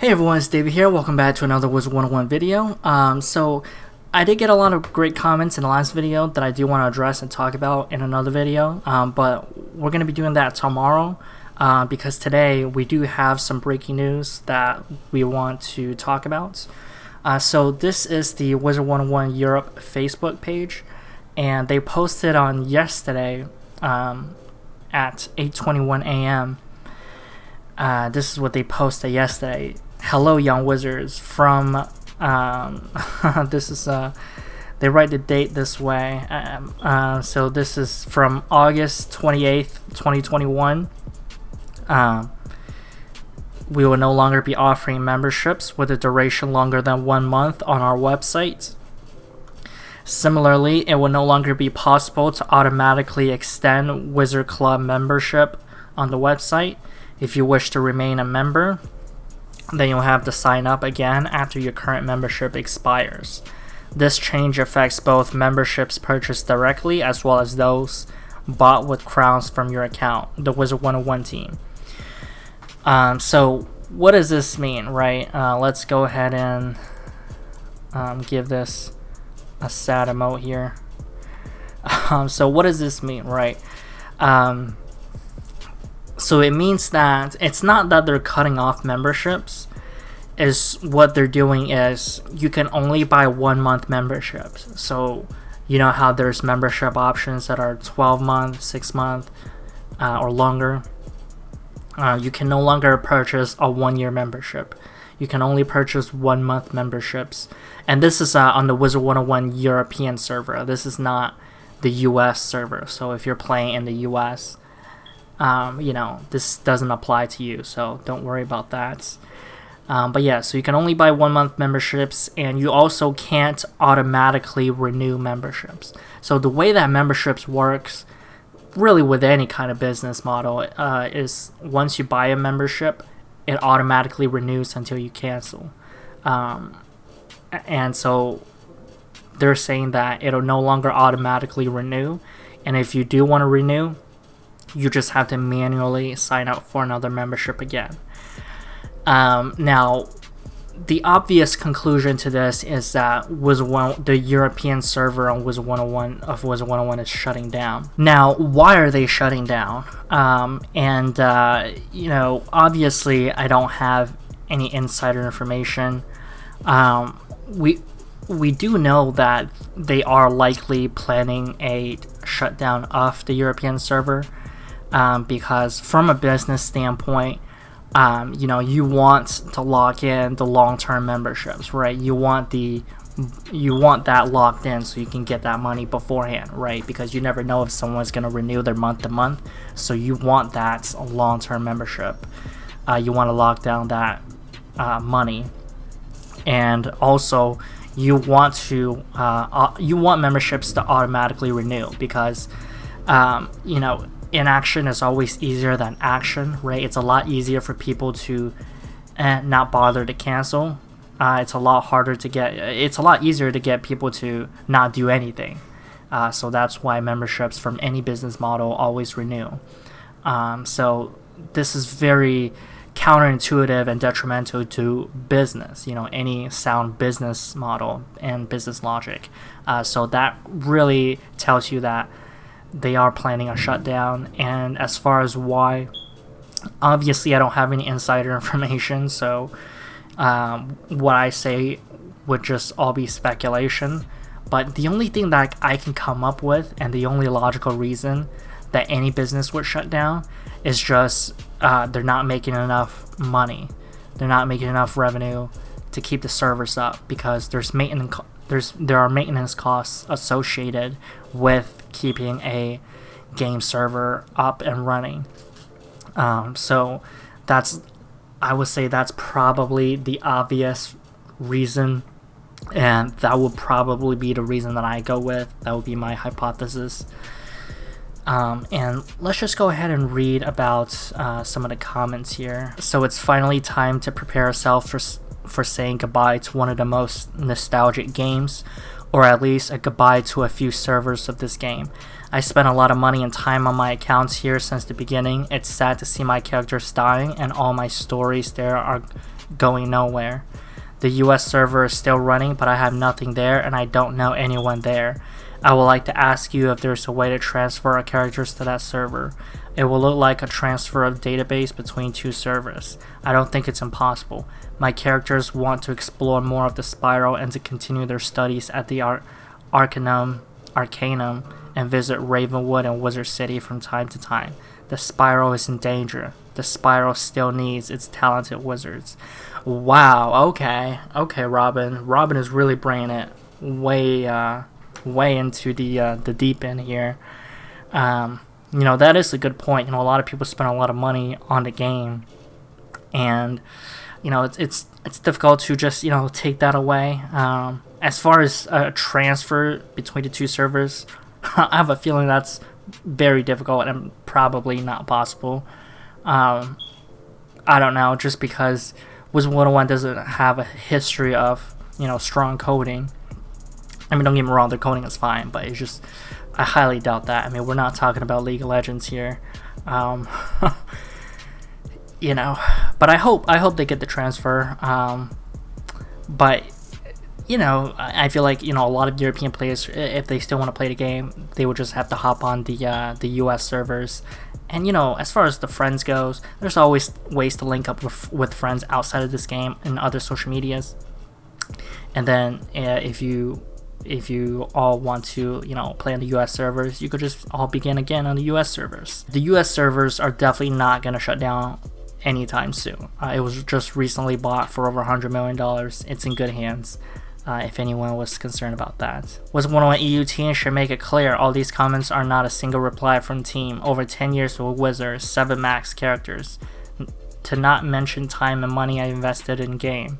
Hey everyone, it's David here. Welcome back to another Wizard101 video. So I did get a lot of great comments in the last video that I do want to address and talk about in another video, but we're going to be doing that tomorrow because today we do have some breaking news that we want to talk about. So this is the Wizard101 Europe Facebook page, and they posted on yesterday at 8:21 a.m. This is what they posted yesterday. Hello, young wizards. From this is they write the date this way. So this is from August 28th, 2021. We will no longer be offering memberships with a duration longer than 1 month on our website. Similarly, it will no longer be possible to automatically extend Wizard Club membership on the website. If you wish to remain a member, then you'll have to sign up again after your current membership expires. This change affects both memberships purchased directly as well as those bought with crowns from your account, the Wizard101 team. So what does this mean, right? Let's go ahead and give this a sad emote here. So what does this mean, right? So it means that it's not that they're cutting off memberships. Is what they're doing is you can only buy 1 month memberships. So you know how there's membership options that are 12 month, 6 month, or longer. You can no longer purchase a 1 year membership. You can only purchase 1 month memberships. And this is on the Wizard101 European server. This is not the US server. So if you're playing in the US, you know, this doesn't apply to you, so don't worry about that. But yeah, so you can only buy 1 month memberships, and you also can't automatically renew memberships. So the way that memberships works, really with any kind of business model, is once you buy a membership, it automatically renews until you cancel. And so they're saying that it'll no longer automatically renew, and if you do want to renew, you just have to manually sign up for another membership again. Now, the obvious conclusion to this is that the European server on Wizard101 is shutting down. Now, why are they shutting down? You know, obviously, I don't have any insider information. We do know that they are likely planning a shutdown of the European server. Because from a business standpoint, you know, you want to lock in the long-term memberships, right? You want that locked in so you can get that money beforehand, right? Because you never know if someone's going to renew their month to month, so you want that long-term membership. You want to lock down that money, and also you want memberships to automatically renew because you know, inaction is always easier than action, right? It's a lot easier for people to not bother to cancel. It's a lot easier to get people to not do anything. So that's why memberships from any business model always renew. So this is very counterintuitive and detrimental to business, you know, any sound business model and business logic. So that really tells you that they are planning a shutdown. And as far as why, obviously I don't have any insider information, so what I say would just all be speculation. But the only thing that I can come up with, and the only logical reason that any business would shut down, is just they're not making enough money. They're not making enough revenue to keep the servers up, because there are maintenance costs associated with keeping a game server up and running. So I would say that's probably the obvious reason, and that would probably be the reason that I go with. That would be my hypothesis. And let's just go ahead and read about some of the comments here. So it's finally time to prepare ourselves for saying goodbye to one of the most nostalgic games, or at least a goodbye to a few servers of this game. I spent a lot of money and time on my accounts here since the beginning. It's sad to see my characters dying and all my stories there are going nowhere. The US server is still running, but I have nothing there and I don't know anyone there. I would like to ask you if there's a way to transfer our characters to that server. It will look like a transfer of database between two servers. I don't think it's impossible. My characters want to explore more of the Spiral and to continue their studies at the Arcanum, and visit Ravenwood and Wizard City from time to time. The Spiral is in danger. The Spiral still needs its talented wizards. Wow, okay, Robin. Robin is really bringing it way into the deep end here. That is a good point. A lot of people spend a lot of money on the game, and it's difficult to just take that away. As far as a transfer between the two servers, I have a feeling that's very difficult and probably not possible. I don't know, just because Wizard101 doesn't have a history of strong coding. I mean, don't get me wrong, their coding is fine, but it's just, I highly doubt that. I mean, we're not talking about League of Legends here. But I hope they get the transfer. But I feel like a lot of European players, if they still want to play the game, they would just have to hop on the US servers. And as far as the friends goes, there's always ways to link up with friends outside of this game and other social medias. And then if you all want to play on the US servers, you could just all begin again on the US servers. The US servers are definitely not going to shut down anytime soon. It was just recently bought for over $100 million. It's in good hands, if anyone was concerned about that. Wizard101 EU team should make it clear all these comments are not a single reply from team. Over 10 years with Wizard, 7 max characters. To not mention time and money I invested in game.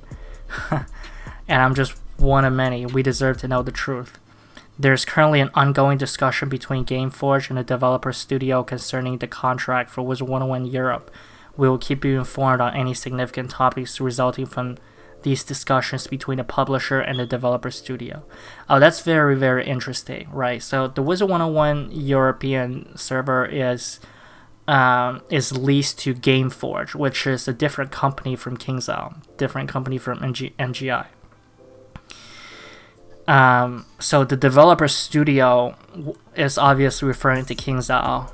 And I'm just one of many. We deserve to know the truth. There's currently an ongoing discussion between Gameforge and the developer studio concerning the contract for Wizard101 Europe. We will keep you informed on any significant topics resulting from these discussions between the publisher and the developer studio. Oh, that's very, very interesting, right? So the Wizard101 European server is leased to Gameforge, which is a different company from KingsIsle, different company from MGI. So the developer studio is obviously referring to KingsIsle.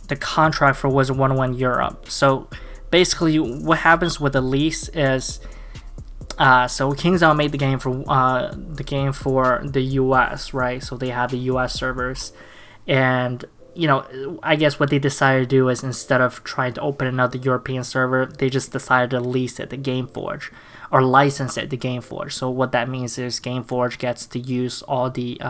The contract for Wizard101 Europe. So basically, what happens with the lease is, so KingsIsle made the game for the US, right? So they have the US servers, and I guess what they decided to do is, instead of trying to open another European server, they just decided to lease it to Gameforge, or license it to Gameforge. So what that means is Gameforge gets to use all the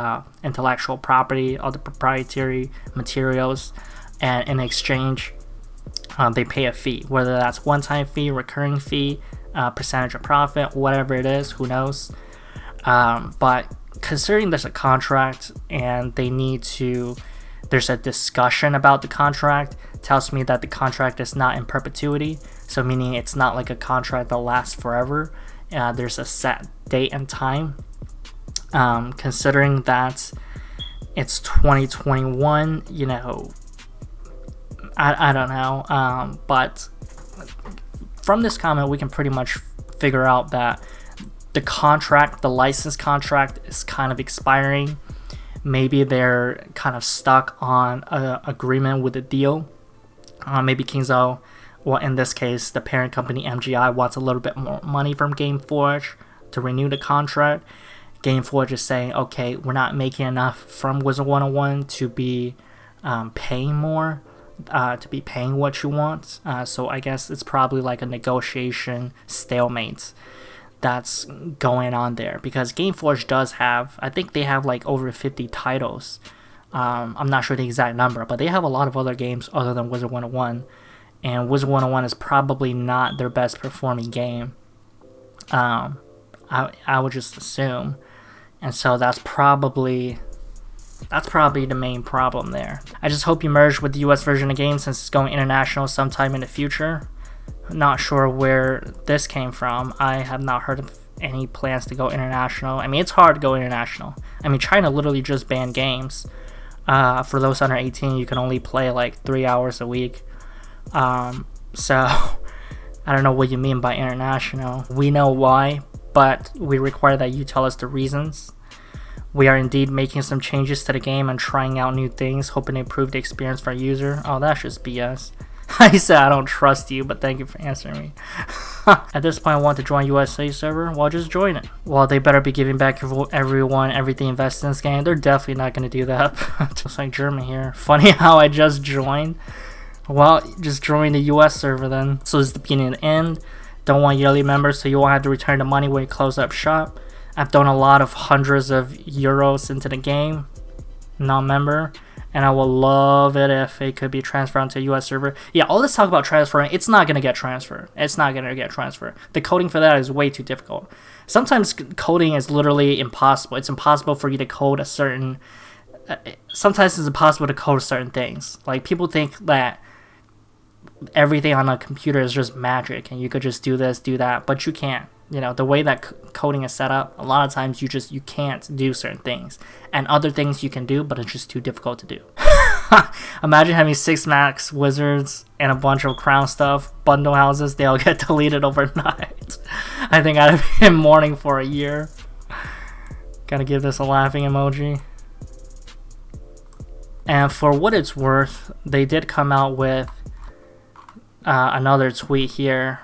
intellectual property, all the proprietary materials, and in exchange, they pay a fee, whether that's one-time fee, recurring fee, percentage of profit, whatever it is, who knows. But considering there's a contract and there's a discussion about the contract, tells me that the contract is not in perpetuity. So meaning it's not like a contract that lasts forever. There's a set date and time. Considering that it's 2021, I don't know. But from this comment, we can pretty much figure out that the license contract is kind of expiring. Maybe they're kind of stuck on an agreement with a deal. Maybe KingsIsle, well, in this case, the parent company MGI wants a little bit more money from Gameforge to renew the contract. Gameforge is saying, okay, we're not making enough from Wizard101 to be paying more, to be paying what you want. So I guess it's probably like a negotiation stalemate that's going on there, because Gameforge does have, I think they have like over 50 titles. I'm not sure the exact number, but they have a lot of other games other than Wizard101, and Wizard101 is probably not their best performing game. I would just assume, and so that's probably the main problem there. I just hope you merge with the US version of the game, since it's going international sometime in the future. Not sure where this came from. I have not heard of any plans to go international. I mean, it's hard to go international. I mean, China literally just banned games. For those under 18, you can only play like 3 hours a week. So I don't know what you mean by international. We know why, but we require that you tell us the reasons. We are indeed making some changes to the game and trying out new things, hoping to improve the experience for our user. Oh, that's just BS. I said I don't trust you, but thank you for answering me. At this point, I want to join USA server. Well, just join it. Well, they better be giving back everyone everything invested in this game. They're definitely not going to do that. Just like German here. Funny how I just joined. Well, just join the US server then. So this is the beginning and the end. Don't want yearly members, so you won't have to return the money when you close up shop. I've done a lot of hundreds of euros into the game, non-member, and I will love it if it could be transferred onto a US server. Yeah, all this talk about transferring, it's not going to get transferred. It's not going to get transferred. The coding for that is way too difficult. Sometimes coding is literally impossible. It's impossible for you to code a certain... sometimes it's impossible to code certain things. Like, people think that everything on a computer is just magic and you could just do this, do that, but you can't. You know, the way that coding is set up, a lot of times you can't do certain things, and other things you can do, but it's just too difficult to do. Imagine having 6 max wizards and a bunch of crown stuff, bundle houses, they all get deleted overnight. I think I'd have been mourning for a year. Gotta give this a laughing emoji. And for what it's worth, they did come out with another tweet here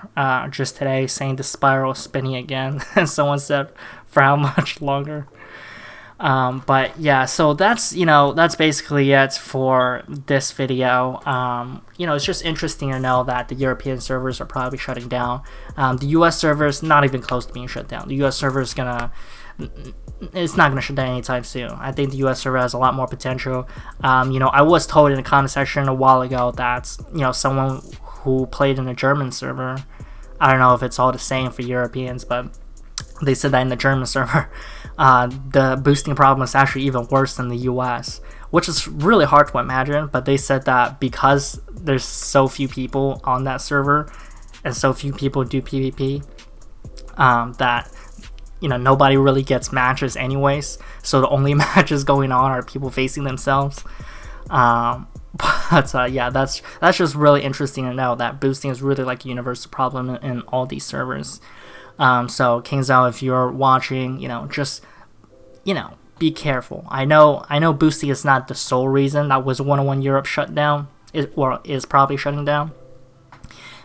just today saying the spiral is spinning again. And someone said, for how much longer? But yeah, so that's, you know, that's basically it for this video. You know, it's just interesting to know that the European servers are probably shutting down. The US servers not even close to being shut down. The US server is it's not gonna shut down anytime soon. I think the US server has a lot more potential. You know, I was told in the comment section a while ago that, you know, someone who played in the German server, I don't know if it's all the same for Europeans, but they said that in the German server, the boosting problem is actually even worse than the US, which is really hard to imagine. But they said that because there's so few people on that server and so few people do PvP, that, you know, nobody really gets matches anyways, so the only matches going on are people facing themselves. But yeah, that's just really interesting to know that boosting is really like a universal problem in all these servers. So Kingzao, if you're watching, you know, just, you know, be careful. I know boosting is not the sole reason that Wizard101 Europe shut down, is probably shutting down.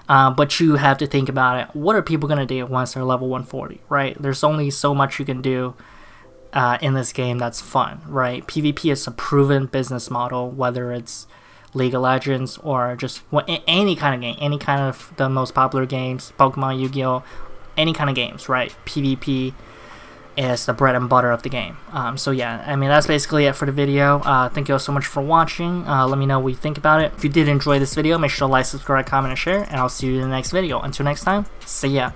But you have to think about it. What are people going to do once they're level 140, right? There's only so much you can do in this game that's fun, right? PvP is a proven business model, whether it's League of Legends or just any kind of game, any kind of the most popular games, Pokemon, Yu-Gi-Oh!, any kind of games, right? PvP is the bread and butter of the game. So yeah, I mean, that's basically it for the video. Thank you all so much for watching. Let me know what you think about it. If you did enjoy this video, make sure to like, subscribe, comment, and share, and I'll see you in the next video. Until next time, see ya.